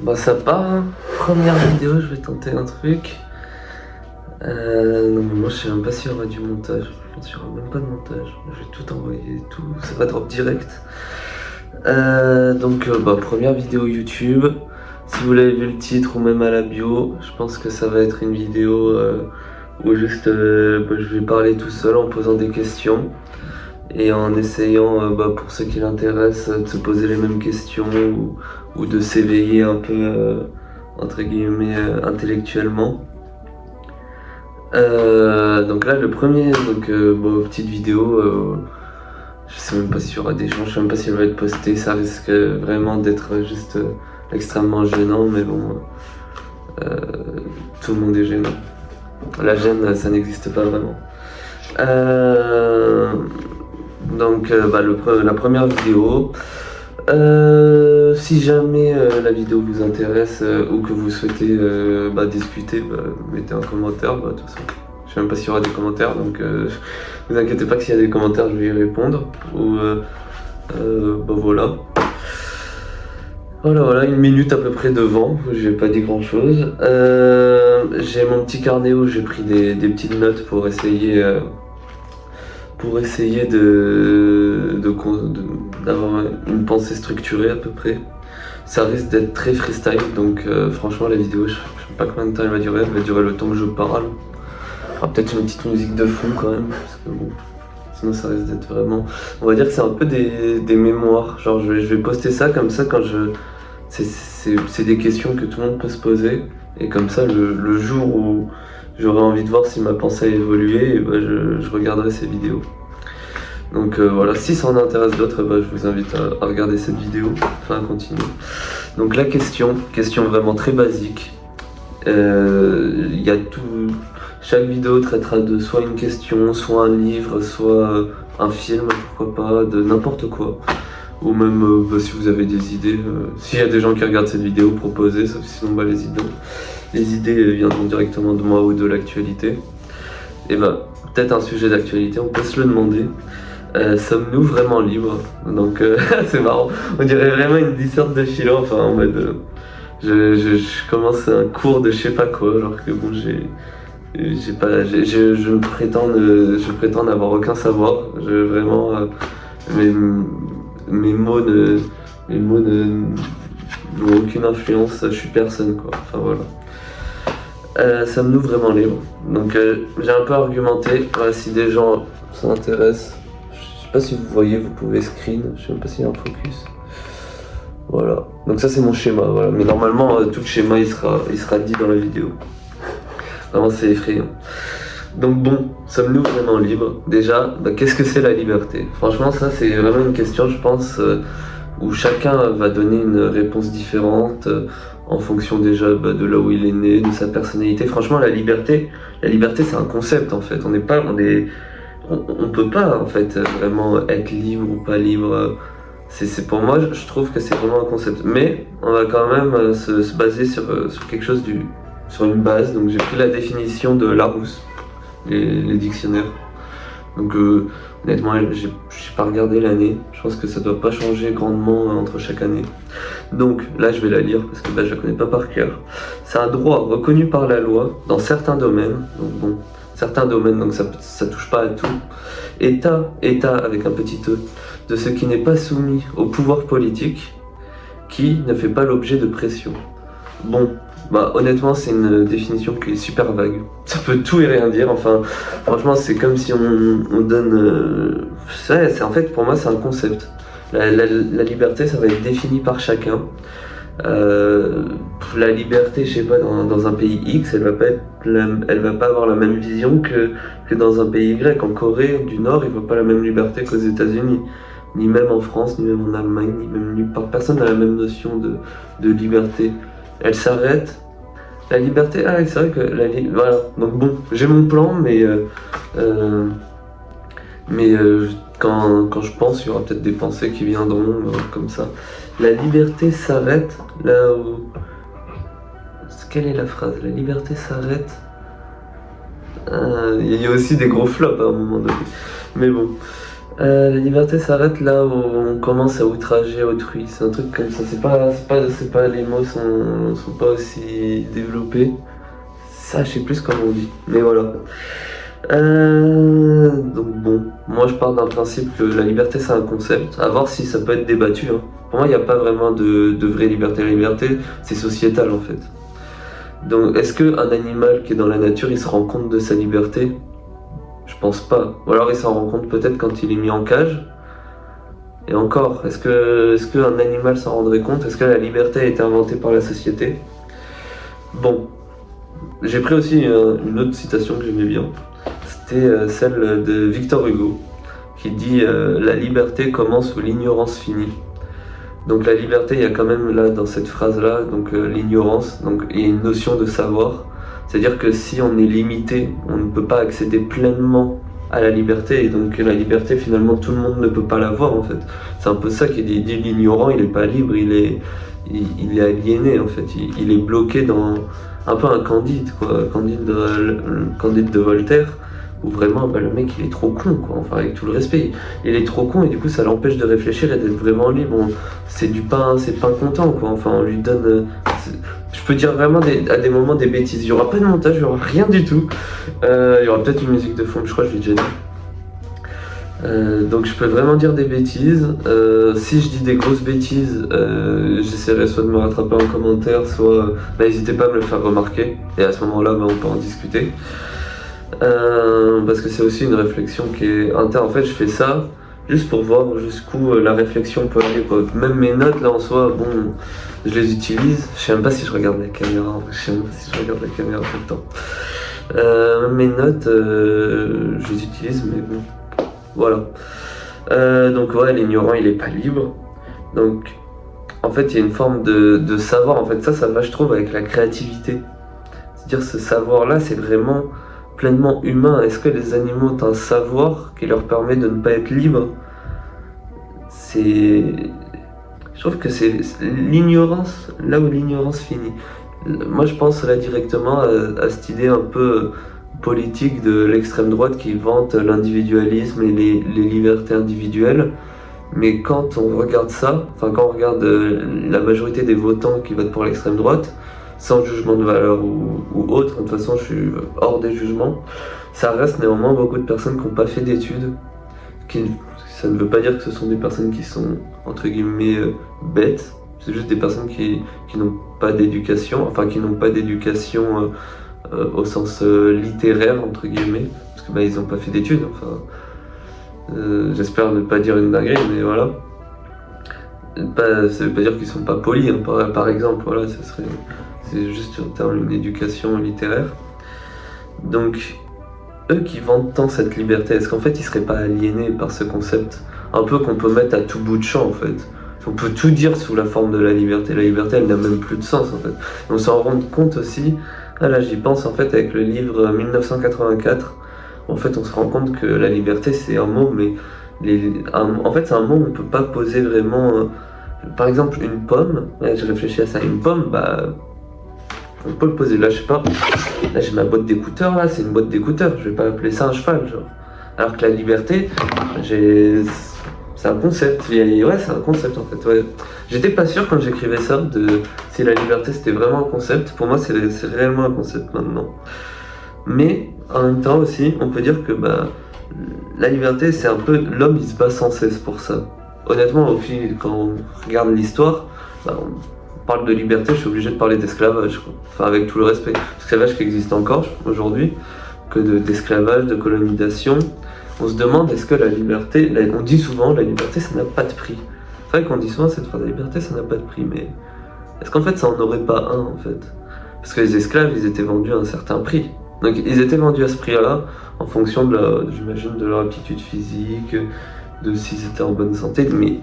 Bah ça part, hein. Première vidéo, je vais tenter un truc. Non mais moi je sais même pas s'il y aura du montage. Je pense qu'il y aura même pas de montage. Je vais tout envoyer, tout, ça va drop direct. Donc première vidéo YouTube. Si vous l'avez vu le titre ou même à la bio, je pense que ça va être une vidéo où juste je vais parler tout seul en posant des questions. Et en essayant, pour ceux qui l'intéressent, de se poser les mêmes questions ou de s'éveiller un peu, entre guillemets, intellectuellement. Donc là, le premier, petite vidéo, je sais même pas s'il y aura des gens, je sais même pas si elle va être postée, ça risque vraiment d'être juste extrêmement gênant, mais bon, tout le monde est gênant. La gêne, ça n'existe pas vraiment. La première vidéo, si jamais la vidéo vous intéresse ou que vous souhaitez discuter, mettez un commentaire. De toute façon, je sais même pas s'il y aura des commentaires, donc vous inquiétez pas que s'il y a des commentaires, je vais y répondre. Voilà. Voilà, 1 minute à peu près devant, j'ai pas dit grand chose. J'ai mon petit carnet où j'ai pris des petites notes pour essayer d'avoir une pensée structurée à peu près. Ça risque d'être très freestyle, donc franchement la vidéo, je sais pas combien de temps elle va durer le temps que je parle. Peut-être une petite musique de fond quand même, parce que bon, sinon ça risque d'être vraiment... On va dire que c'est un peu des mémoires, genre je vais poster ça comme ça quand c'est des questions que tout le monde peut se poser, et comme ça le jour où j'aurai envie de voir si ma pensée a évolué, je regarderai ces vidéos. Donc voilà, si ça en intéresse d'autres, je vous invite à regarder cette vidéo, à continuer. Donc la question vraiment très basique. Chaque vidéo traitera de soit une question, soit un livre, soit un film, pourquoi pas, de n'importe quoi. Ou même si vous avez des idées, s'il y a des gens qui regardent cette vidéo, proposez, sauf sinon les idées viendront directement de moi ou de l'actualité. Et peut-être un sujet d'actualité, on peut se le demander. Sommes-nous vraiment libres? Donc c'est marrant, on dirait vraiment une disserte de philo, enfin en mode je commence un cours de je sais pas quoi, alors que bon je prétends n'avoir aucun savoir, mes mots n'ont aucune influence, je suis personne quoi, enfin voilà. Sommes-nous vraiment libres? Donc j'ai un peu argumenté, voilà, si des gens s'intéressent. Je sais pas si vous voyez, vous pouvez screen, je sais même pas s'il y a un focus. Voilà, donc ça c'est mon schéma, voilà. Mais normalement tout le schéma il sera dit dans la vidéo. Vraiment c'est effrayant. Donc bon, sommes-nous vraiment libres? Déjà, qu'est-ce que c'est la liberté? Franchement ça c'est vraiment une question je pense où chacun va donner une réponse différente en fonction déjà de là où il est né, de sa personnalité. Franchement la liberté c'est un concept en fait, on peut pas en fait vraiment être libre ou pas libre. C'est pour moi, je trouve que c'est vraiment un concept. Mais on va quand même se baser sur quelque chose sur une base. Donc j'ai pris la définition de Larousse, les dictionnaires. Donc honnêtement, j'ai pas regardé l'année. Je pense que ça doit pas changer grandement entre chaque année. Donc là, je vais la lire parce que je la connais pas par cœur. C'est un droit reconnu par la loi dans certains domaines. Donc bon, certains domaines, donc ça touche pas à tout. État avec un petit e, de ce qui n'est pas soumis au pouvoir politique, qui ne fait pas l'objet de pression. Bon, honnêtement c'est une définition qui est super vague. Ça peut tout et rien dire, enfin franchement c'est comme si on donne... en fait pour moi c'est un concept. La liberté ça va être défini par chacun. La liberté, je sais pas, dans un pays X, elle va pas avoir la même vision que dans un pays Y. En Corée du Nord, ils voient pas la même liberté qu'aux États-Unis, ni même en France, ni même en Allemagne, ni même nulle part. Personne n'a la même notion de liberté. Elle s'arrête. La liberté, c'est vrai que voilà. Donc bon, j'ai mon plan, mais quand je pense, il y aura peut-être des pensées qui viendront comme ça. La liberté s'arrête là où... Quelle est la phrase? La liberté s'arrête... Il y a aussi des gros flops à un moment donné. Mais bon. La liberté s'arrête là où on commence à outrager autrui. C'est un truc comme ça. C'est pas, les mots sont pas aussi développés. Ça, je sais plus comment on dit. Mais voilà. Donc bon, moi je pars d'un principe que la liberté c'est un concept. À voir si ça peut être débattu. Hein. Pour moi, il n'y a pas vraiment de vraie liberté. La liberté, c'est sociétal en fait. Donc, est-ce qu'un animal qui est dans la nature, il se rend compte de sa liberté? Je pense pas. Ou alors il s'en rend compte peut-être quand il est mis en cage. Et encore, est-ce qu'un animal s'en rendrait compte? Est-ce que la liberté a été inventée par la société? Bon, j'ai pris aussi une autre citation que j'aimais bien. C'était celle de Victor Hugo, qui dit la liberté commence où l'ignorance finit. Donc la liberté, il y a quand même là dans cette phrase-là, donc l'ignorance, donc il y a une notion de savoir. C'est-à-dire que si on est limité, on ne peut pas accéder pleinement à la liberté, et donc la liberté finalement tout le monde ne peut pas l'avoir en fait. C'est un peu ça qu'il dit, l'ignorant il est pas libre, il est aliéné en fait, il est bloqué dans un peu un Candide quoi, Candide de Voltaire, où vraiment le mec il est trop con quoi, enfin avec tout le respect, il est trop con et du coup ça l'empêche de réfléchir et d'être vraiment libre. C'est pain content quoi, enfin on lui donne... je peux dire vraiment à des moments des bêtises, il n'y aura pas de montage, il n'y aura rien du tout, il y aura peut-être une musique de fond, je crois que je l'ai déjà dit. Donc je peux vraiment dire des bêtises, si je dis des grosses bêtises, j'essaierai soit de me rattraper en commentaire, soit n'hésitez pas à me le faire remarquer, et à ce moment-là on peut en discuter. Parce que c'est aussi une réflexion qui est interne. En fait, je fais ça juste pour voir jusqu'où la réflexion peut aller quoi. Même mes notes là en soi, bon, je les utilise. Je sais même pas si je regarde la caméra. Je sais même pas si je regarde la caméra tout le temps. Même mes notes, je les utilise, mais bon, voilà. Donc ouais, l'ignorant il est pas libre. Donc en fait, il y a une forme de savoir. En fait, ça va, je trouve, avec la créativité. C'est-à-dire ce savoir-là, c'est vraiment pleinement humain. Est-ce que les animaux ont un savoir qui leur permet de ne pas être libres? Je trouve que c'est l'ignorance, là où l'ignorance finit. Moi je pense là directement à cette idée un peu politique de l'extrême droite qui vante l'individualisme et les libertés individuelles. Mais quand on regarde ça, enfin quand on regarde la majorité des votants qui votent pour l'extrême droite, sans jugement de valeur ou autre, de toute façon je suis hors des jugements, ça reste néanmoins beaucoup de personnes qui n'ont pas fait d'études, ça ne veut pas dire que ce sont des personnes qui sont entre guillemets bêtes, c'est juste des personnes qui n'ont pas d'éducation, enfin qui n'ont pas d'éducation au sens littéraire entre guillemets, parce que ils n'ont pas fait d'études, enfin j'espère ne pas dire une dinguerie, mais voilà. Ça veut pas dire qu'ils sont pas polis, hein, par exemple, voilà, c'est juste en termes d'une éducation littéraire. Donc, eux qui vendent tant cette liberté, est-ce qu'en fait ils seraient pas aliénés par ce concept un peu qu'on peut mettre à tout bout de champ en fait? On peut tout dire sous la forme de la liberté elle n'a même plus de sens en fait. Et on s'en rend compte aussi, là j'y pense en fait avec le livre 1984, en fait on se rend compte que la liberté c'est un mot, mais en fait c'est un mot où on peut pas poser vraiment... par exemple une pomme, là, je réfléchis à ça, une pomme, on peut le poser, là je sais pas, là j'ai ma boîte d'écouteurs, là c'est une boîte d'écouteurs, je vais pas appeler ça un cheval genre. Alors que la liberté, c'est un concept, ouais c'est un concept en fait, ouais. J'étais pas sûr quand j'écrivais ça si la liberté c'était vraiment un concept, pour moi c'est réellement un concept maintenant. Mais en même temps aussi, on peut dire que la liberté c'est un peu, l'homme il se bat sans cesse pour ça. Honnêtement, quand on regarde l'histoire, on parle de liberté, je suis obligé de parler d'esclavage, enfin avec tout le respect. L'esclavage qui existe encore aujourd'hui, que d'esclavage, de colonisation. On se demande est-ce que la liberté, on dit souvent la liberté ça n'a pas de prix. C'est vrai qu'on dit souvent cette phrase, la liberté ça n'a pas de prix, mais est-ce qu'en fait ça en aurait pas un en fait? Parce que les esclaves ils étaient vendus à un certain prix. Donc ils étaient vendus à ce prix-là en fonction j'imagine, de leur aptitude physique, de s'ils étaient en bonne santé, mais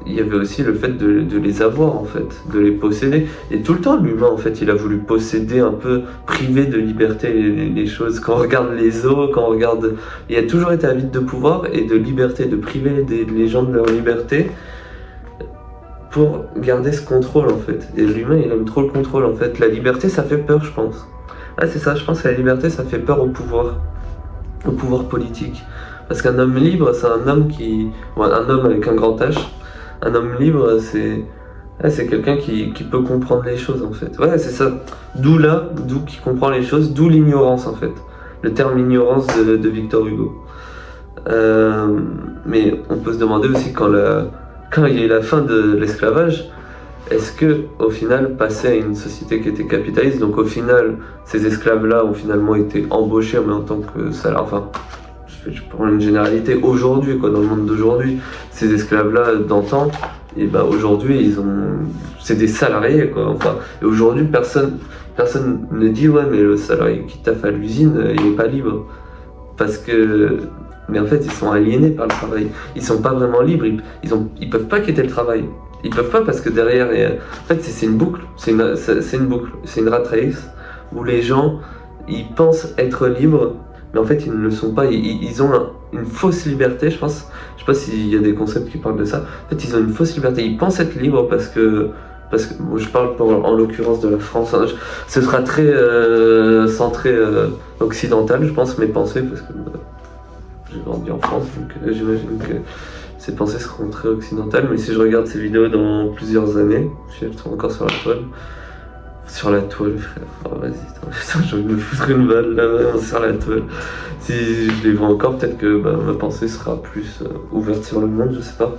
il y avait aussi le fait de les avoir en fait, de les posséder. Et tout le temps l'humain en fait, il a voulu posséder un peu, priver de liberté les choses. Quand on regarde les zoos, il a toujours été avide de pouvoir et de liberté, de priver les gens de leur liberté pour garder ce contrôle en fait. Et l'humain il aime trop le contrôle en fait. La liberté ça fait peur je pense. Ah c'est ça, je pense que la liberté ça fait peur au pouvoir politique. Parce qu'un homme libre, c'est un homme un homme avec un grand H. Un homme libre, c'est quelqu'un qui peut comprendre les choses en fait. Ouais, c'est ça. D'où qui comprend les choses, d'où l'ignorance en fait. Le terme ignorance de Victor Hugo. Mais on peut se demander aussi quand il y a eu la fin de l'esclavage, est-ce que au final passer à une société qui était capitaliste, donc au final ces esclaves-là ont finalement été embauchés mais en tant que salariés, enfin je prends une généralité aujourd'hui quoi, dans le monde d'aujourd'hui, ces esclaves-là d'antan, et ben aujourd'hui c'est des salariés quoi, enfin et aujourd'hui personne ne dit ouais mais le salarié qui taffe à l'usine il est pas libre parce que mais en fait ils sont aliénés par le travail, ils sont pas vraiment libres, ils peuvent pas quitter le travail. Ils peuvent pas parce que derrière, en fait, c'est une boucle, c'est une boucle, c'est une rat race où les gens, ils pensent être libres, mais en fait, ils ne le sont pas. Ils ont une fausse liberté, je pense. Je sais pas s'il y a des concepts qui parlent de ça. En fait, ils ont une fausse liberté. Ils pensent être libres parce que bon, je parle en l'occurrence de la France. Hein, ce sera très centré occidental, je pense, mes pensées, parce que j'ai grandi en France, donc j'imagine que ces pensées seront très occidentales, mais si je regarde ces vidéos dans plusieurs années, si elles sont encore sur la toile, frère, oh, vas-y, putain, j'ai envie de me foutre une balle là, vraiment sur la toile. Si je les vois encore, peut-être que ma pensée sera plus ouverte sur le monde, je sais pas.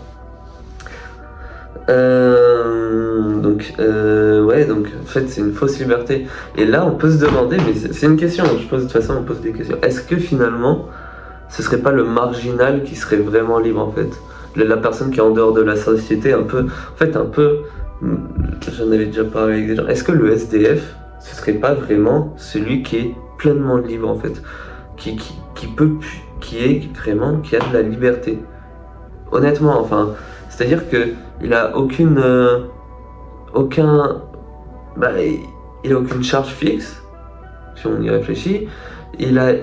Donc en fait c'est une fausse liberté. Et là on peut se demander, mais c'est une question, je pose de toute façon on pose des questions. Est-ce que finalement ce serait pas le marginal qui serait vraiment libre en fait? La personne qui est en dehors de la société, un peu, j'en avais déjà parlé avec des gens, est-ce que le SDF, ce serait pas vraiment celui qui est pleinement libre en fait, qui a de la liberté? Honnêtement, enfin, c'est-à-dire que il a il a aucune charge fixe, si on y réfléchit. Il a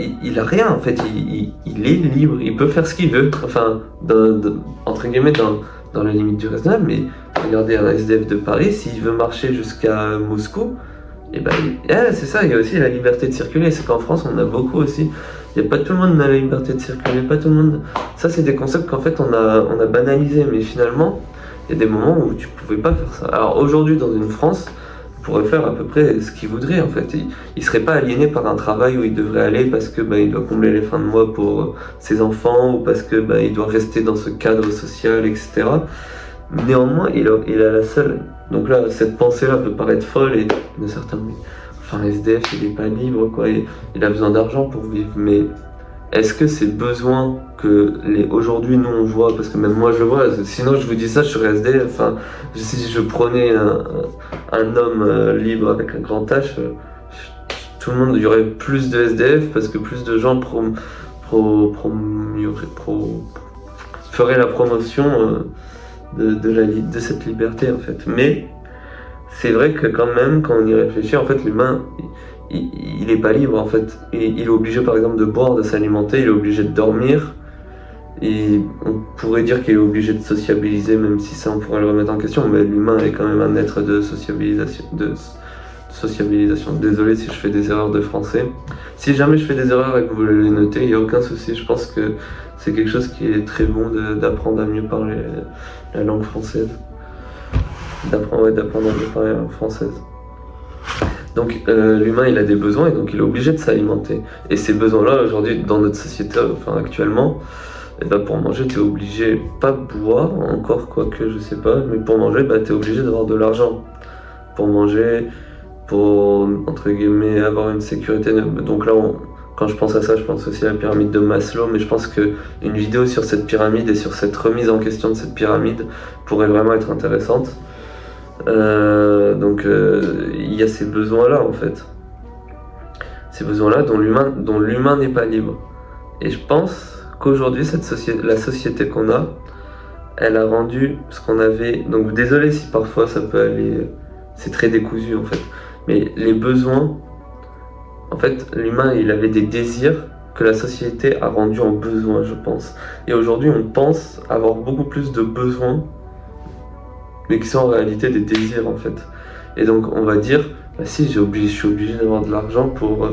rien en fait, il est libre, il peut faire ce qu'il veut, enfin, entre guillemets, dans la limite du raisonnable, mais regardez un SDF de Paris, s'il veut marcher jusqu'à Moscou, et ben, c'est ça, il y a aussi la liberté de circuler, c'est qu'en France, on a beaucoup aussi, il n'y a pas tout le monde qui a la liberté de circuler, pas tout le monde, ça c'est des concepts qu'en fait on a banalisés, mais finalement, il y a des moments où tu pouvais pas faire ça. Alors aujourd'hui, dans une France, pourrait faire à peu près ce qu'il voudrait en fait. Il serait pas aliéné par un travail où il devrait aller parce que il doit combler les fins de mois pour ses enfants ou parce que il doit rester dans ce cadre social, etc. Néanmoins, il a la seule. Donc là, cette pensée-là peut paraître folle et de certains, enfin SDF, il est pas libre quoi. Il a besoin d'argent pour vivre, mais est-ce que ces besoins que aujourd'hui nous on voit, parce que même moi je vois, sinon je vous dis ça, je serais SDF, enfin, si je prenais un homme libre avec un grand H, tout le monde, il y aurait plus de SDF parce que plus de gens feraient la promotion de cette liberté en fait. Mais c'est vrai que quand même, quand on y réfléchit, en fait l'humain, il est pas libre en fait. Il est obligé par exemple de boire, de s'alimenter, il est obligé de dormir. Et on pourrait dire qu'il est obligé de sociabiliser, même si ça on pourrait le remettre en question, mais l'humain est quand même un être de sociabilisation. Désolé si je fais des erreurs de français. Si jamais je fais des erreurs et que vous les notez, il n'y a aucun souci. Je pense que c'est quelque chose qui est très bon d'apprendre à mieux parler la langue française. D'apprendre à mieux parler la langue française. Donc l'humain il a des besoins et donc il est obligé de s'alimenter. Et ces besoins-là aujourd'hui dans notre société, enfin actuellement, pour manger tu es obligé, pas boire encore quoique je sais pas, mais pour manger tu es obligé d'avoir de l'argent. Pour manger, pour entre guillemets avoir une sécurité. Donc là quand je pense à ça je pense aussi à la pyramide de Maslow, mais je pense qu'une vidéo sur cette pyramide et sur cette remise en question de cette pyramide pourrait vraiment être intéressante. Il y a ces besoins-là en fait. Ces besoins-là dont l'humain n'est pas libre. Et je pense qu'aujourd'hui, la société qu'on a, elle a rendu ce qu'on avait... Donc désolé si parfois ça peut aller... C'est très décousu en fait. Mais les besoins... En fait, l'humain, il avait des désirs que la société a rendus en besoins, je pense. Et aujourd'hui, on pense avoir beaucoup plus de besoins mais qui sont en réalité des désirs en fait. Et donc on va dire, si je suis obligé d'avoir de l'argent pour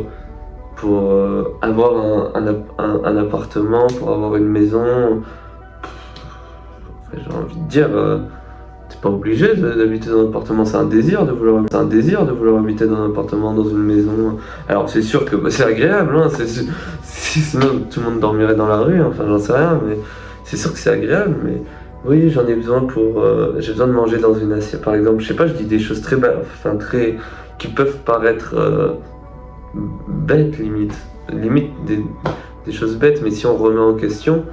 pour avoir un appartement, pour avoir une maison. J'ai envie de dire, t'es pas obligé d'habiter dans un appartement, c'est un désir de vouloir habiter dans un appartement, dans une maison. Alors c'est sûr que c'est agréable, hein, sinon tout le monde dormirait dans la rue, enfin j'en sais rien, mais c'est sûr que c'est agréable, mais oui, j'en ai besoin j'ai besoin de manger dans une assiette, par exemple, je sais pas, je dis des choses qui peuvent paraître bêtes limite des choses bêtes, mais si on remet en question,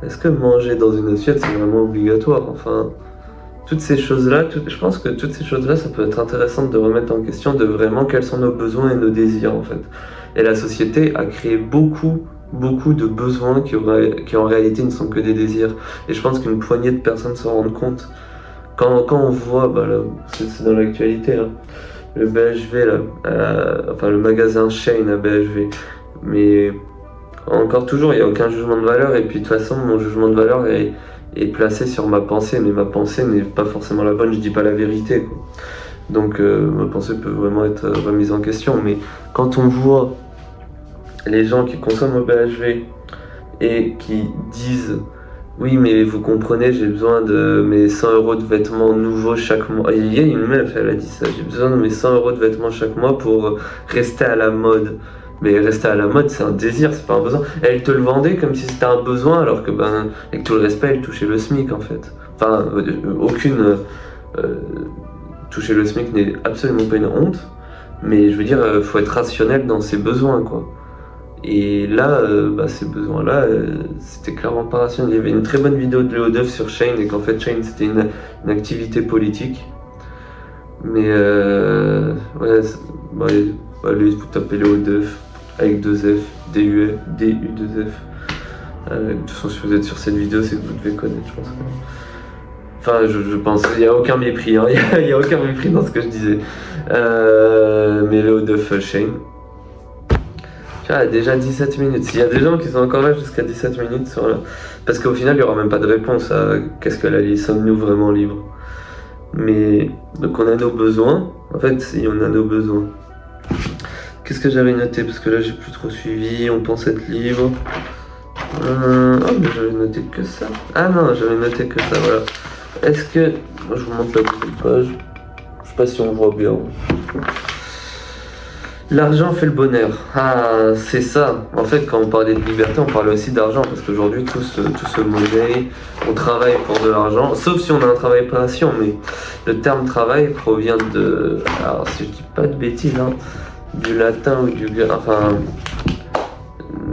est-ce que manger dans une assiette c'est vraiment obligatoire? Enfin, toutes ces choses-là, je pense que toutes ces choses-là, ça peut être intéressant de remettre en question de vraiment quels sont nos besoins et nos désirs en fait. Et la société a créé beaucoup de besoins qui en réalité ne sont que des désirs. Et je pense qu'une poignée de personnes s'en rendent compte. Quand on voit, là, c'est dans l'actualité, hein, le BHV, enfin le magasin Shein à BHV, mais encore toujours, il n'y a aucun jugement de valeur, et puis de toute façon, mon jugement de valeur est placé sur ma pensée, mais ma pensée n'est pas forcément la bonne, je dis pas la vérité, quoi. Donc ma pensée peut vraiment être remise en question, mais quand on voit les gens qui consomment au BHV et qui disent oui mais vous comprenez, j'ai besoin de mes 100 € de vêtements nouveaux chaque mois. Il y a une meuf, elle a dit ça, j'ai besoin de mes 100 € de vêtements chaque mois pour rester à la mode. Mais rester à la mode, c'est un désir, c'est pas un besoin. Elle te le vendait comme si c'était un besoin, alors que, avec tout le respect, elle touchait le SMIC en fait. Enfin, toucher le SMIC n'est absolument pas une honte, mais je veux dire, faut être rationnel dans ses besoins, quoi. Et là, ces besoins-là, c'était clairement pas rationnel. Il y avait une très bonne vidéo de Léo Duff sur Shein, et qu'en fait, Shein, c'était une activité politique. Mais, allez, vous tapez Léo Duff, avec 2 F, DU2F. De toute façon, si vous êtes sur cette vidéo, c'est que vous devez connaître, je pense. Enfin, je pense, il n'y a aucun mépris, hein. Il n'y a aucun mépris dans ce que je disais. Mais Léo Duff Shein. Tu vois, déjà 17 minutes. S'il y a des gens qui sont encore là jusqu'à 17 minutes, parce qu'au final, il n'y aura même pas de réponse à qu'est-ce que la vie, sommes-nous vraiment libres? Mais, donc on a nos besoins. En fait, si on a nos besoins. Qu'est-ce que j'avais noté? Parce que là, j'ai plus trop suivi. On pense être libre. Mais j'avais noté que ça. Ah non, j'avais noté que ça, voilà. Est-ce que... Je vous montre la petite page. Je sais pas si on voit bien. L'argent fait le bonheur. Ah, c'est ça. En fait, quand on parlait de liberté, on parlait aussi d'argent. Parce qu'aujourd'hui, tout se monnaie. On travaille pour de l'argent. Sauf si on a un travail passion. Mais le terme travail provient de... Alors, si je dis pas de bêtises, hein, du latin ou du... Enfin...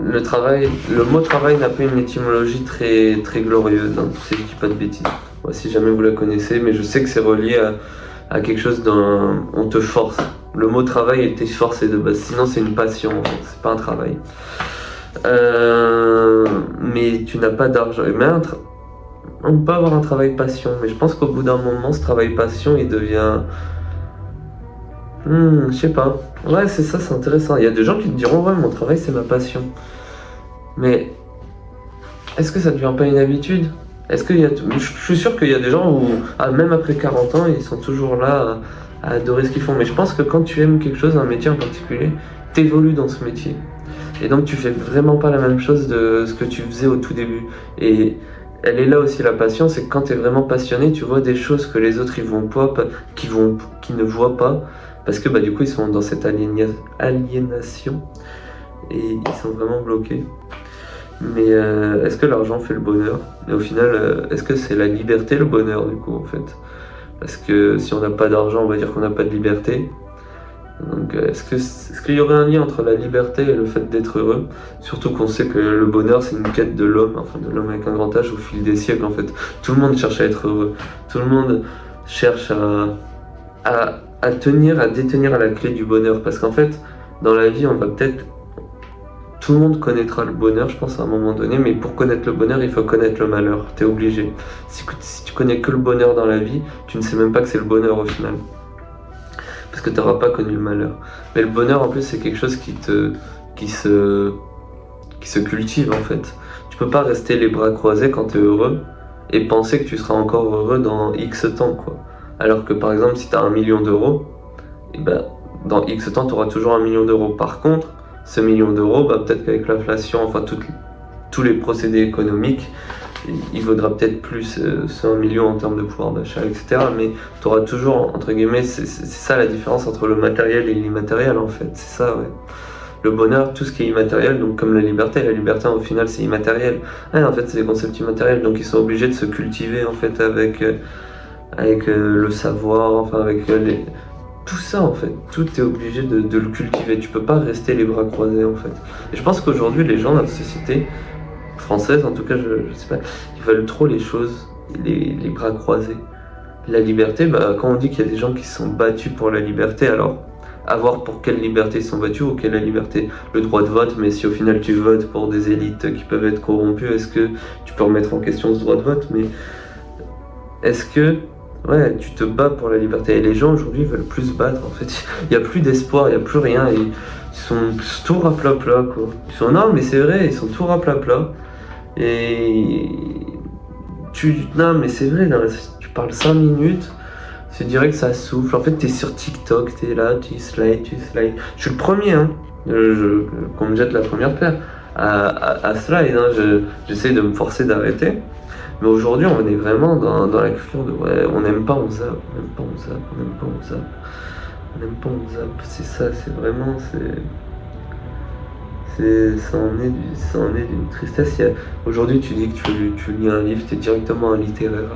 Le mot travail n'a pas une étymologie très, très glorieuse, hein, si je dis pas de bêtises. Moi, si jamais vous la connaissez, mais je sais que c'est relié à quelque chose on te force. Le mot travail était forcé de base, sinon c'est une passion, en fait, c'est pas un travail. Mais tu n'as pas d'argent. On peut avoir un travail passion, mais je pense qu'au bout d'un moment, ce travail passion, il devient... je sais pas. Ouais, c'est ça, c'est intéressant. Il y a des gens qui te diront, ouais, mon travail, c'est ma passion. Mais est-ce que ça devient pas une habitude? Je suis sûr qu'il y a des gens où, même après 40 ans, ils sont toujours là à adorer ce qu'ils font. Mais je pense que quand tu aimes quelque chose, un métier en particulier, t'évolues dans ce métier. Et donc tu fais vraiment pas la même chose de ce que tu faisais au tout début. Et elle est là aussi la passion, c'est que quand tu es vraiment passionné, tu vois des choses que les autres qui ne voient pas, parce que du coup ils sont dans cette aliénation et ils sont vraiment bloqués. Mais est-ce que l'argent fait le bonheur? Et au final, est-ce que c'est la liberté le bonheur du coup en fait? Parce que si on n'a pas d'argent, on va dire qu'on n'a pas de liberté. Donc est-ce qu'il y aurait un lien entre la liberté et le fait d'être heureux? Surtout qu'on sait que le bonheur c'est une quête de l'homme, enfin de l'homme avec un grand H au fil des siècles en fait. Tout le monde cherche à être heureux. Tout le monde cherche à détenir à la clé du bonheur. Parce qu'en fait, dans la vie, tout le monde connaîtra le bonheur, je pense, à un moment donné, mais pour connaître le bonheur, il faut connaître le malheur. T'es obligé. Si tu connais que le bonheur dans la vie, tu ne sais même pas que c'est le bonheur au final. Parce que tu n'auras pas connu le malheur. Mais le bonheur, en plus, c'est quelque chose qui se cultive, en fait. Tu peux pas rester les bras croisés quand tu es heureux et penser que tu seras encore heureux dans X temps, quoi. Alors que, par exemple, si tu as 1 million d'euros, dans X temps, tu auras toujours 1 million d'euros. Par contre, ce million d'euros, bah, peut-être qu'avec l'inflation, enfin tous les procédés économiques, il vaudra peut-être plus ce 1 million en termes de pouvoir d'achat, etc. Mais tu auras toujours, entre guillemets, c'est ça la différence entre le matériel et l'immatériel en fait, c'est ça, ouais. Le bonheur, tout ce qui est immatériel, donc comme la liberté au final c'est immatériel. Ouais, en fait c'est des concepts immatériels, donc ils sont obligés de se cultiver en fait avec le savoir, enfin avec tout ça en fait, tout est obligé de le cultiver, tu peux pas rester les bras croisés en fait. Et je pense qu'aujourd'hui les gens dans la société française, en tout cas je sais pas, ils veulent trop les choses, les bras croisés. La liberté, bah, quand on dit qu'il y a des gens qui se sont battus pour la liberté, alors à voir pour quelle liberté ils sont battus ou quelle est la liberté, le droit de vote, mais si au final tu votes pour des élites qui peuvent être corrompues, est-ce que tu peux remettre en question ce droit de vote? Mais est-ce que ouais, tu te bats pour la liberté? Et les gens aujourd'hui veulent plus se battre en fait. Il n'y a plus d'espoir, il n'y a plus rien. Ils sont tout raplapla quoi. Ils sont non mais c'est vrai, ils sont tout raplapla. Et non mais c'est vrai, tu parles 5 minutes. Tu dirais que ça souffle. En fait, t'es sur TikTok, t'es là, tu slides. Je suis le premier, hein, qu'on me jette la première pierre à slide. Hein. J'essaie de me forcer d'arrêter. Mais aujourd'hui, on est vraiment dans la culture de ouais, on n'aime pas, on zappe, on n'aime pas, on zappe, on n'aime pas, on zappe. On n'aime pas, on zappe. C'est ça, c'est vraiment. Ça en est d'une tristesse. Aujourd'hui, tu dis que tu lis un livre, t'es directement un littéraire.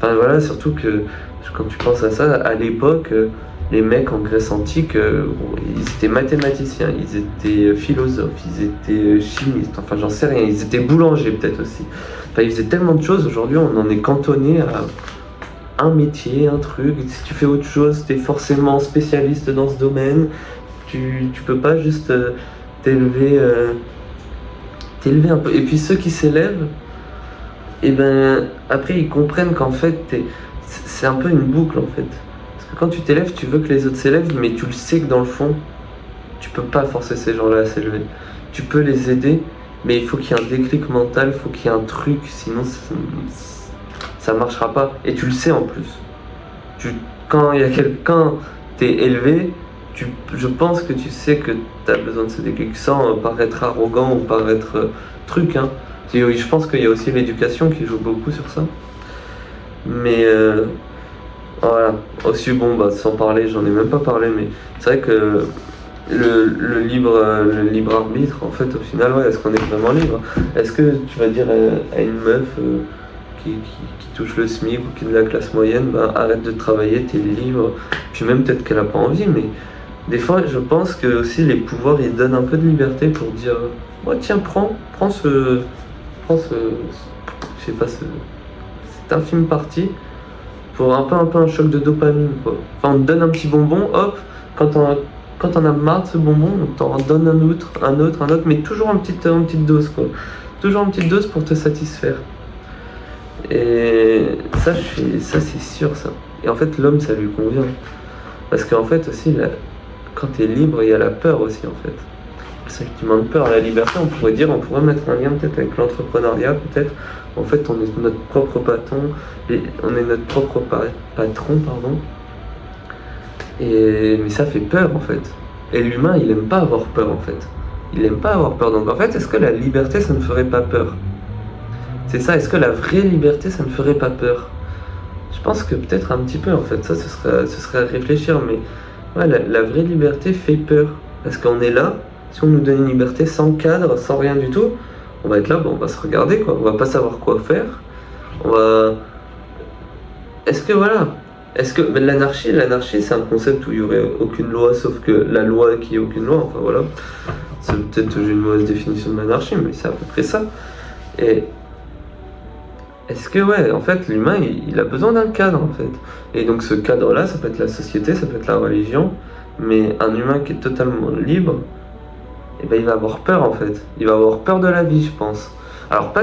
Enfin voilà, surtout que quand tu penses à ça, à l'époque, les mecs en Grèce antique, ils étaient mathématiciens, ils étaient philosophes, ils étaient chimistes, enfin j'en sais rien, ils étaient boulangers peut-être aussi. Enfin ils faisaient tellement de choses, aujourd'hui on en est cantonné à un métier, un truc. Si tu fais autre chose, t'es forcément spécialiste dans ce domaine, tu peux pas juste t'élever un peu. Et puis ceux qui s'élèvent, et ben après ils comprennent qu'en fait c'est un peu une boucle en fait. Parce que quand tu t'élèves, tu veux que les autres s'élèvent, mais tu le sais que dans le fond, tu peux pas forcer ces gens-là à s'élever. Tu peux les aider, mais il faut qu'il y ait un déclic mental, il faut qu'il y ait un truc, sinon ça marchera pas. Et tu le sais en plus. Quand t'es élevé, je pense que tu sais que t'as besoin de ce déclic sans paraître arrogant ou paraître truc, hein. Oui, je pense qu'il y a aussi l'éducation qui joue beaucoup sur ça. Mais voilà. Aussi, bon, bah, sans parler, j'en ai même pas parlé, mais c'est vrai que le libre arbitre, en fait, au final, ouais, est-ce qu'on est vraiment libre? Est-ce que tu vas dire à une meuf qui touche le SMIC ou qui est de la classe moyenne, bah, arrête de travailler, t'es libre. Puis même peut-être qu'elle a pas envie, mais des fois, je pense que aussi les pouvoirs, ils donnent un peu de liberté pour dire, ouais, tiens, prends je sais pas, cette infime partie pour un peu un choc de dopamine quoi. Enfin on te donne un petit bonbon, hop, quand on a marre de ce bonbon, on t'en donne un autre, mais toujours une petite dose quoi. Toujours une petite dose pour te satisfaire. Et ça c'est sûr ça. Et en fait l'homme ça lui convient. Parce qu'en fait aussi quand t'es libre, il y a la peur aussi en fait. C'est qui manque peur à la liberté, on pourrait mettre un lien peut-être avec l'entrepreneuriat, peut-être. En fait, on est notre propre patron, et on est notre propre patron, pardon. Mais ça fait peur en fait. Et l'humain, il aime pas avoir peur en fait. Il aime pas avoir peur. Donc en fait, est-ce que la liberté, ça ne ferait pas peur? C'est ça, est-ce que la vraie liberté, ça ne ferait pas peur? Je pense que peut-être un petit peu en fait. Ça, ce serait à réfléchir, mais ouais, la vraie liberté fait peur. Parce qu'on est là. Si on nous donne une liberté sans cadre, sans rien du tout, on va être là, bon, on va se regarder quoi, on va pas savoir quoi faire. Est-ce que l'anarchie c'est un concept où il y aurait aucune loi sauf que la loi qui est aucune loi, enfin voilà. C'est peut-être j'ai une mauvaise définition de l'anarchie, mais c'est à peu près ça. Et est-ce que ouais, en fait l'humain il a besoin d'un cadre en fait. Et donc ce cadre-là, ça peut être la société, ça peut être la religion, mais un humain qui est totalement libre, et ben il va avoir peur en fait. Il va avoir peur de la vie, je pense. Alors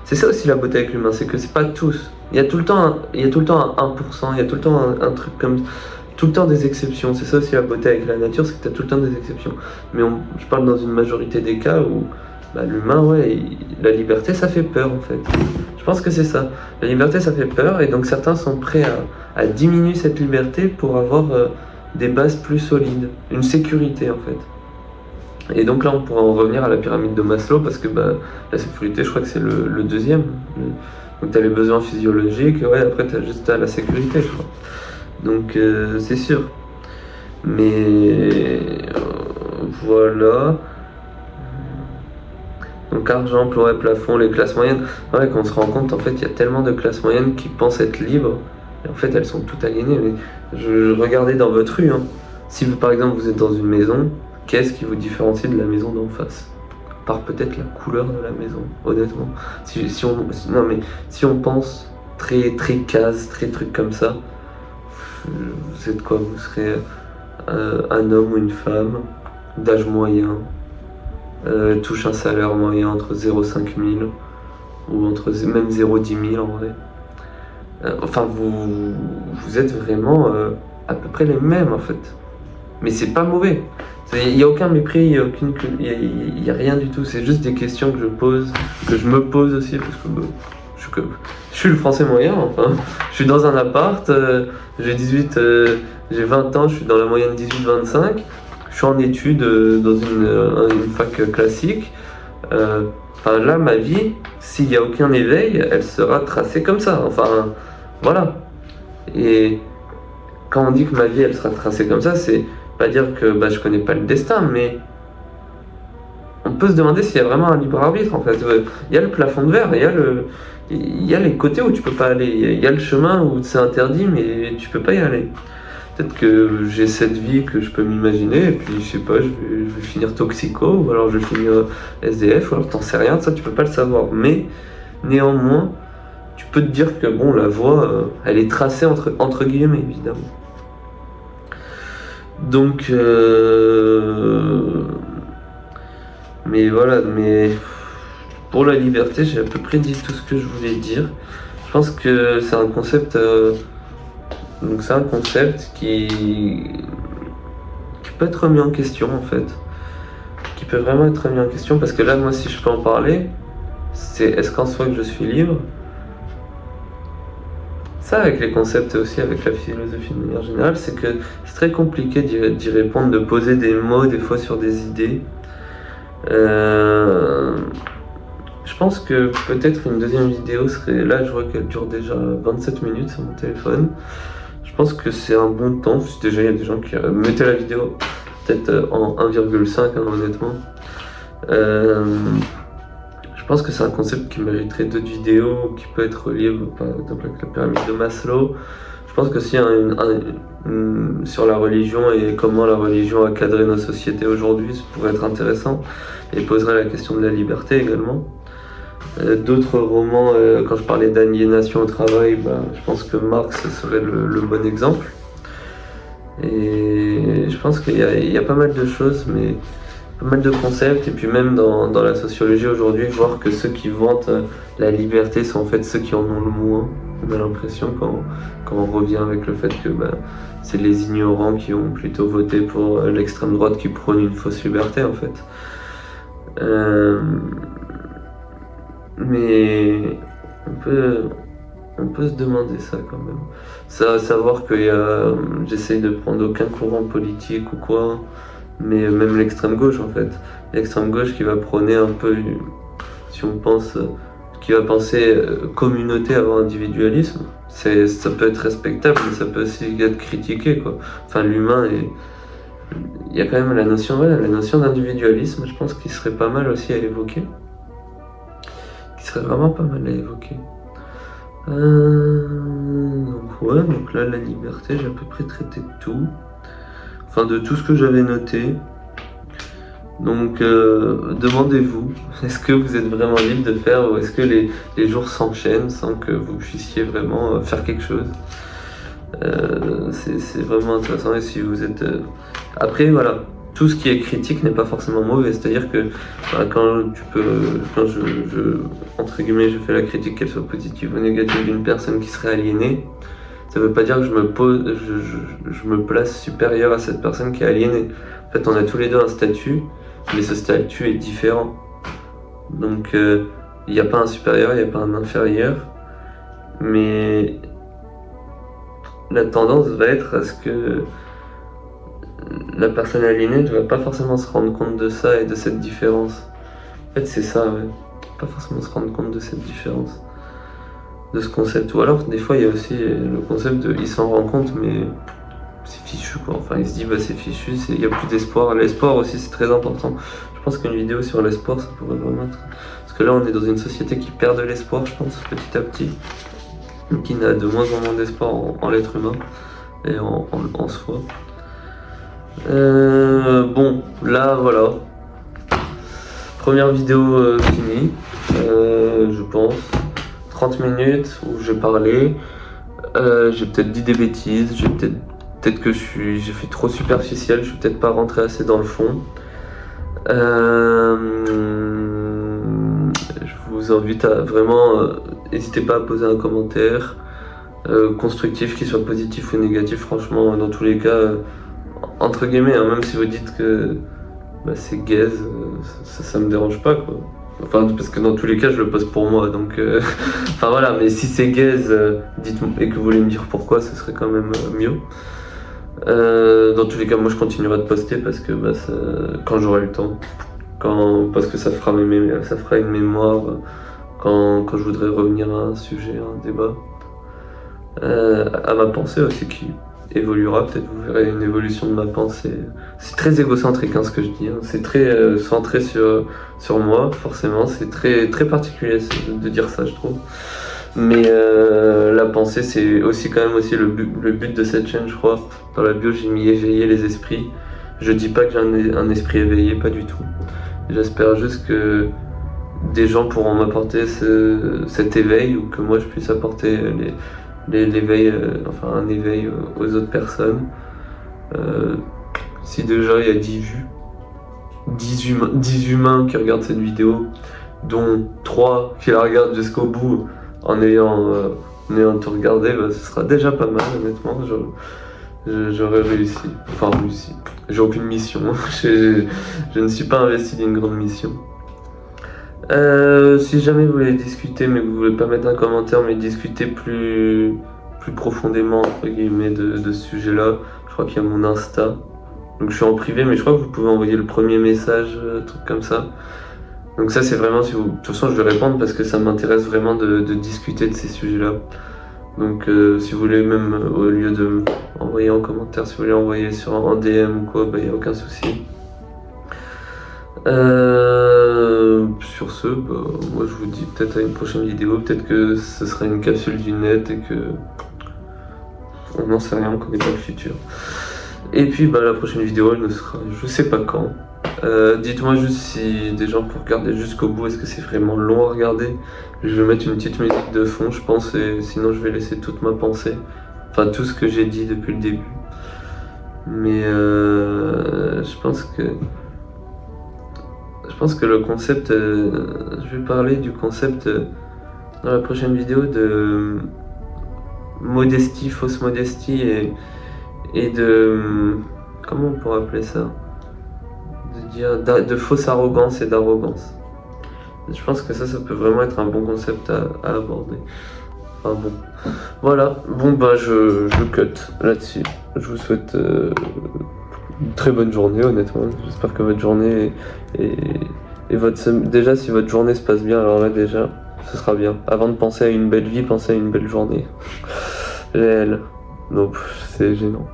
c'est ça aussi la beauté avec l'humain, c'est que c'est pas tous. Il y a tout le temps un 1%, il y a tout le temps un truc comme tout le temps des exceptions. C'est ça aussi la beauté avec la nature, c'est que tu as tout le temps des exceptions. Mais je parle dans une majorité des cas où l'humain, ouais, la liberté ça fait peur en fait. Je pense que c'est ça. La liberté ça fait peur et donc certains sont prêts à diminuer cette liberté pour avoir des bases plus solides, une sécurité en fait. Et donc là, on pourra en revenir à la pyramide de Maslow, parce que la sécurité, je crois que c'est le deuxième. Donc tu as les besoins physiologiques, ouais, après tu as juste la sécurité, je crois. Donc c'est sûr. Mais voilà. Donc argent, plan et plafond, les classes moyennes. Ouais, quand on se rend compte, en fait, il y a tellement de classes moyennes qui pensent être libres. Et en fait, elles sont toutes aliénées. Mais je regardais dans votre rue, hein. Si vous, par exemple, vous êtes dans une maison, qu'est-ce qui vous différencie de la maison d'en face? À part peut-être la couleur de la maison, honnêtement. Non, mais si on pense très, très case, très truc comme ça, vous êtes quoi? Vous serez un homme ou une femme d'âge moyen, touche un salaire moyen entre 0,5 000 ou entre même 0,10 000 en vrai. Enfin, vous êtes vraiment à peu près les mêmes en fait. Mais c'est pas mauvais. Il n'y a aucun mépris, il y a rien du tout. C'est juste des questions que je pose, que je me pose aussi, parce que je suis le français moyen, enfin. Je suis dans un appart, j'ai 20 ans, je suis dans la moyenne 18-25. Je suis en études dans une fac classique. Enfin là, ma vie, s'il n'y a aucun éveil, elle sera tracée comme ça. Enfin, voilà. Et quand on dit que ma vie, elle sera tracée comme ça, c'est pas dire que je connais pas le destin, mais on peut se demander s'il y a vraiment un libre arbitre en fait. Il y a le plafond de verre, il y a les côtés où tu peux pas aller, il y a le chemin où c'est interdit, mais tu peux pas y aller. Peut-être que j'ai cette vie que je peux m'imaginer, et puis je sais pas, je vais finir toxico, ou alors je vais finir SDF, ou alors t'en sais rien, ça tu peux pas le savoir. Mais néanmoins, tu peux te dire que bon, la voie, elle est tracée entre guillemets, évidemment. Donc, mais voilà, mais pour la liberté, j'ai à peu près dit tout ce que je voulais dire. Je pense que c'est un concept, donc c'est un concept qui peut être remis en question en fait, qui peut vraiment être remis en question, parce que là, moi, si je peux en parler, c'est est-ce qu'en soi que je suis libre? Ça, avec les concepts et aussi avec la philosophie de manière générale, c'est que c'est très compliqué d'y répondre, de poser des mots des fois sur des idées. Je pense que peut-être une deuxième vidéo serait... Là, je vois qu'elle dure déjà 27 minutes sur mon téléphone. Je pense que c'est un bon temps, parce que déjà il y a des gens qui mettaient la vidéo peut-être en 1,5 hein, honnêtement. Je pense que c'est un concept qui mériterait d'autres vidéos, qui peut être relié par exemple avec la pyramide de Maslow. Je pense que s'il y a sur la religion et comment la religion a cadré nos sociétés aujourd'hui, ça pourrait être intéressant et poserait la question de la liberté également. D'autres romans, quand je parlais d'aliénation au travail, je pense que Marx serait le bon exemple. Et je pense qu'il y a pas mal de choses, mais pas mal de concepts, et puis même dans la sociologie aujourd'hui, voir que ceux qui vantent la liberté sont en fait ceux qui en ont le moins. On a l'impression quand on revient avec le fait que c'est les ignorants qui ont plutôt voté pour l'extrême droite qui prône une fausse liberté en fait. Mais on peut se demander ça quand même. Ça, savoir que j'essaye de prendre aucun courant politique ou quoi, mais même l'extrême gauche en fait. L'extrême gauche qui va prôner un peu, si on pense, qui va penser communauté avant individualisme, ça peut être respectable, mais ça peut aussi être critiqué quoi. Enfin l'humain il y a quand même la notion d'individualisme, je pense qu'il serait pas mal aussi à évoquer. Qui serait vraiment pas mal à évoquer. Donc là la liberté, j'ai à peu près traité de tout. Enfin de tout ce que j'avais noté. Donc demandez-vous, est-ce que vous êtes vraiment libre de faire, ou est-ce que les jours s'enchaînent sans que vous puissiez vraiment faire quelque chose? C'est vraiment intéressant. Et si vous êtes... Après voilà, tout ce qui est critique n'est pas forcément mauvais, c'est-à-dire que quand entre guillemets, je fais la critique, qu'elle soit positive ou négative, d'une personne qui serait aliénée, ça veut pas dire que je me place supérieur à cette personne qui est aliénée. En fait, on a tous les deux un statut, mais ce statut est différent. Donc, il n'y a pas un supérieur, il n'y a pas un inférieur, mais la tendance va être à ce que la personne aliénée ne va pas forcément se rendre compte de ça et de cette différence. En fait, c'est ça, ouais. Pas forcément se rendre compte de cette différence, de ce concept. Ou alors, des fois, il y a aussi le concept de il s'en rend compte, mais c'est fichu, quoi. Enfin, il se dit, bah, c'est fichu, il n'y a plus d'espoir. L'espoir aussi, c'est très important. Je pense qu'une vidéo sur l'espoir, ça pourrait vraiment être. Parce que là, on est dans une société qui perd de l'espoir, je pense, petit à petit, qui n'a de moins en moins d'espoir en l'être humain et en soi. Bon, là, voilà. Première vidéo finie, je pense. 30 minutes où j'ai parlé. J'ai peut-être dit des bêtises, peut-être que j'ai fait trop superficiel, je suis peut-être pas rentré assez dans le fond. Je vous invite à vraiment, n'hésitez pas à poser un commentaire constructif, qu'il soit positif ou négatif, franchement, dans tous les cas, entre guillemets, hein, même si vous dites que bah, c'est gaze, ça me dérange pas, quoi. Enfin, parce que dans tous les cas, je le poste pour moi, donc... Enfin voilà, mais si c'est gaze, dites-moi, et que vous voulez me dire pourquoi, ce serait quand même mieux. Dans tous les cas, moi je continuerai de poster parce que bah, quand j'aurai le temps, parce que ça fera une mémoire quand je voudrais revenir à un sujet, à un débat. À ma pensée aussi qui évoluera, peut-être vous verrez une évolution de ma pensée. C'est très égocentrique hein, ce que je dis, hein. C'est très centré sur moi, forcément, c'est très, très particulier de dire ça je trouve. Mais la pensée c'est aussi quand même aussi le but de cette chaîne je crois. Dans la bio j'ai mis éveiller les esprits. Je dis pas que j'ai un esprit éveillé, pas du tout. J'espère juste que des gens pourront m'apporter cet éveil ou que moi je puisse apporter l'éveil, enfin un éveil aux autres personnes. Si déjà il y a 10 vues, 10 humains qui regardent cette vidéo, dont 3 qui la regardent jusqu'au bout en ayant tout regardé, bah, ce sera déjà pas mal honnêtement. J'aurais réussi. Enfin réussi. J'ai aucune mission. Je ne suis pas investi d'une grande mission. Si jamais vous voulez discuter mais que vous voulez pas mettre un commentaire mais discuter plus profondément entre guillemets de ce sujet là, je crois qu'il y a mon Insta. Donc je suis en privé mais je crois que vous pouvez envoyer le premier message, truc comme ça. Donc ça c'est vraiment de toute façon je vais répondre parce que ça m'intéresse vraiment de discuter de ces sujets là. Donc si vous voulez même au lieu de m'envoyer en commentaire, si vous voulez envoyer en DM ou quoi, bah y a aucun souci. Sur ce, bah, moi je vous dis peut-être à une prochaine vidéo, peut-être que ce sera une capsule du net et que on n'en sait rien, on connaît pas le futur. Et puis bah la prochaine vidéo elle ne sera je sais pas quand. Dites-moi juste si des gens pour regarder jusqu'au bout, est-ce que c'est vraiment long à regarder. Je vais mettre une petite musique de fond je pense et sinon je vais laisser toute ma pensée. Enfin tout ce que j'ai dit depuis le début. Mais je pense que le concept, je vais parler du concept dans la prochaine vidéo de modestie, fausse modestie et de, comment on pourrait appeler ça, de fausse arrogance et d'arrogance. Je pense que ça peut vraiment être un bon concept à aborder. Enfin bon, voilà, bon bah je cut là-dessus. Je vous souhaite une très bonne journée honnêtement, j'espère que votre journée et déjà si votre journée se passe bien, alors là déjà, ce sera bien. Avant de penser à une belle vie, pensez à une belle journée. Réelle. Donc c'est gênant.